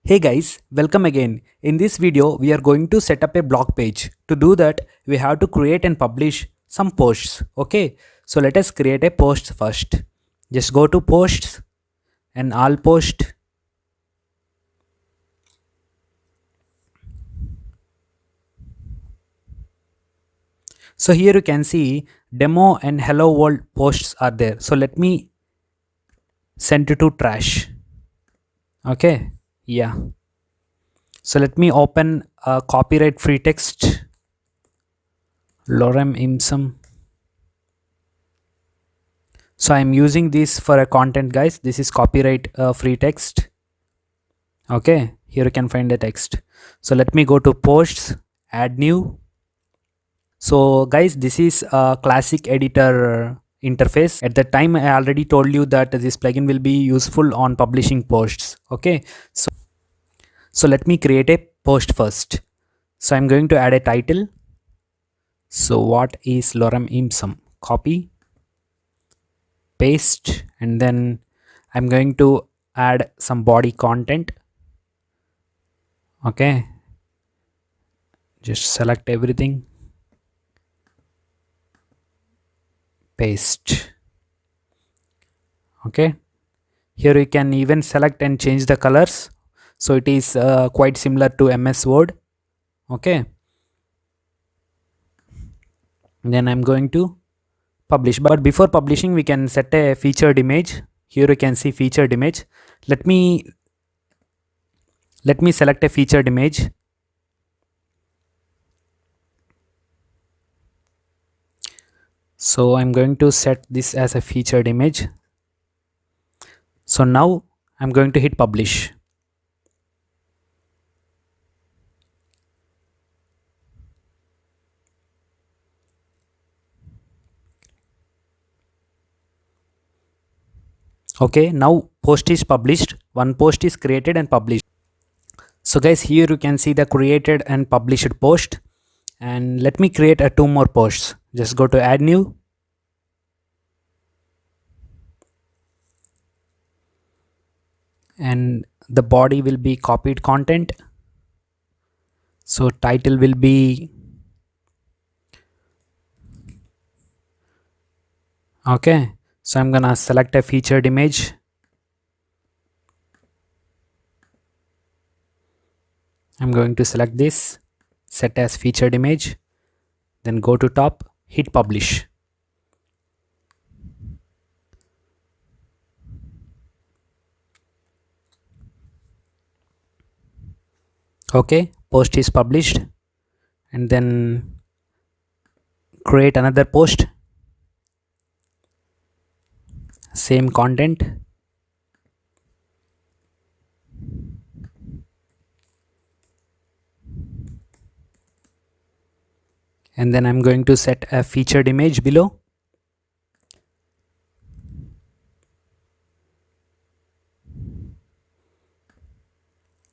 Hey guys, welcome again. In this video, we are going to set up a blog page. To do that, we have to create and publish some posts. Okay, so let us create a post first. Just go to posts and all post. So here you can see demo and hello world posts are there. So let me send it to trash. Okay, yeah. So let me open a copyright free text. Lorem ipsum. So I'm using this for a content, guys. This is copyright free text. Okay, here you can find the text. So let me go to posts, add new. So guys, this is a classic editor interface. At the time I already told you that this plugin will be useful on publishing posts. Okay, so let me create a post first. So I'm going to add a title. So what is lorem ipsum? Copy, paste, and then I'm going to add some body content. Okay, just select everything, paste. Okay, here you can even select and change the colors, so it is quite similar to MS Word. Okay, then I'm going to publish, but before publishing we can set a featured image. Here you can see featured image. Let me select a featured image. So I'm going to set this as a featured image. So now I'm going to hit publish. Okay, now post is published. One post is created and published. So guys, here you can see the created and published post. And let me create a two more posts. Just go to add new. And the body will be copied content. So title will be, okay, so I'm gonna select a featured image. I'm going to select this, set as featured image, then go to top, hit publish. Okay, post is published, and then create another post, same content. And then I'm going to set a featured image below.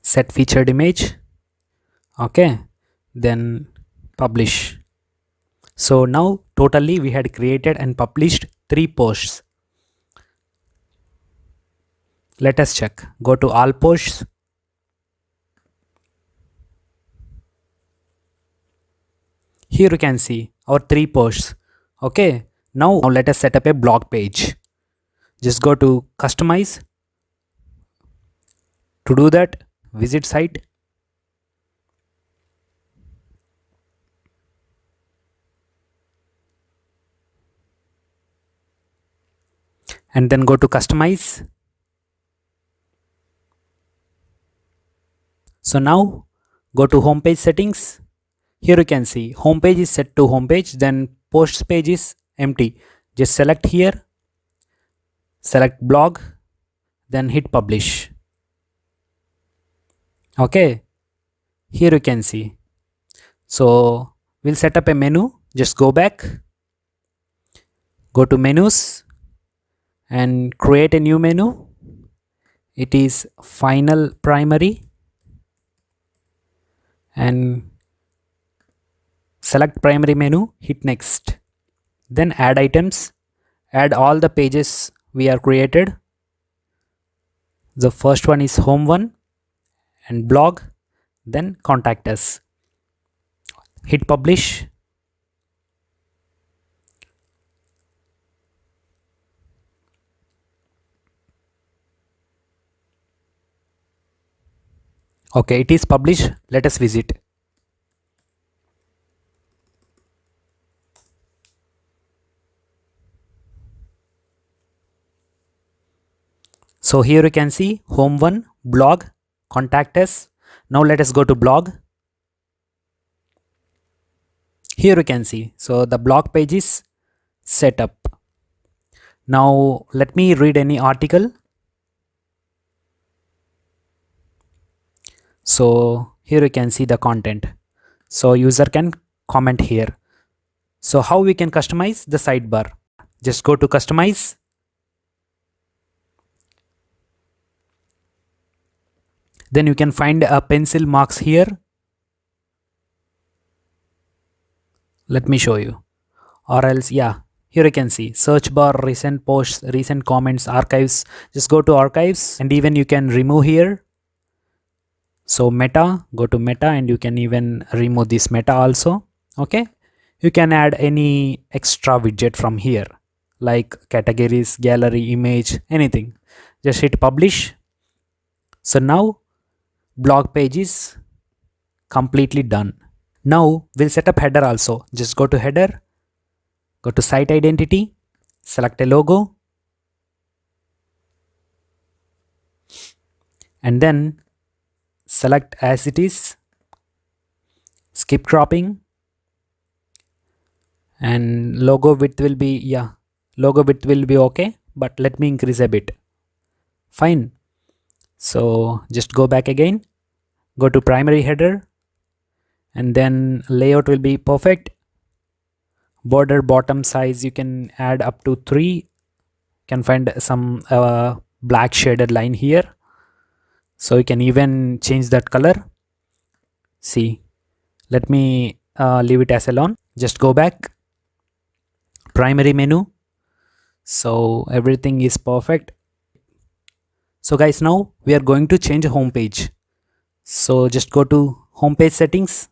Set featured image. Okay, then publish. So now totally we had created and published 3 posts. Let us check. Go to all posts. Here you can see our 3 posts. Okay, now let us set up a blog page. Just go to customize. To do that, visit site. And then go to customize. So now go to homepage settings. Here you can see homepage is set to homepage, then posts page is empty. Just select here, select blog, then hit publish. Okay, here you can see. So we'll set up a menu. Just go back, go to menus and create a new menu. It is final primary, and select primary menu, hit next. Then add items, add all the pages we are created. The first one is home one and blog, then contact us. Hit publish. Okay, it is published. Let us visit. So here you can see home one, blog, contact us. Now let us go to blog. Here you can see, so the blog page is set up. Now let me read any article. So here you can see the content. So user can comment here. So how we can customize the sidebar? Just go to customize. Then you can find a pencil marks here. Let me show you. Or else, yeah, here you can see search bar, recent posts, recent comments, archives. Just go to archives and even you can remove here. So meta, go to meta and you can even remove this meta also. Okay. You can add any extra widget from here like categories, gallery, image, anything. Just hit publish. So now blog page is completely done. Now we'll set up header also. Just go to header, go to site identity, select a logo, and then select as it is, skip cropping, and logo width will be, yeah, logo width will be okay, but let me increase a bit. Fine. So just go back again, go to primary header, and then layout will be perfect. Border bottom size you can add up to 3. You can find some black shaded line here, so you can even change that color. See, let me leave it as alone. Just go back, primary menu, so everything is perfect. So guys, now we are going to change home page. So just go to home page settings,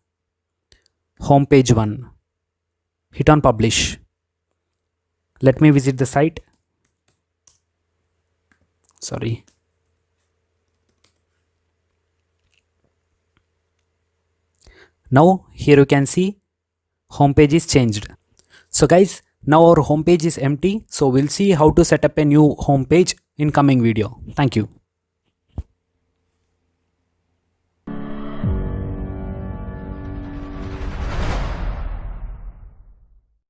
home page 1, hit on publish. Let me visit the site. Sorry. Now here you can see home page is changed. So guys, now our home page is empty. So we'll see how to set up a new home page in coming video. Thank you.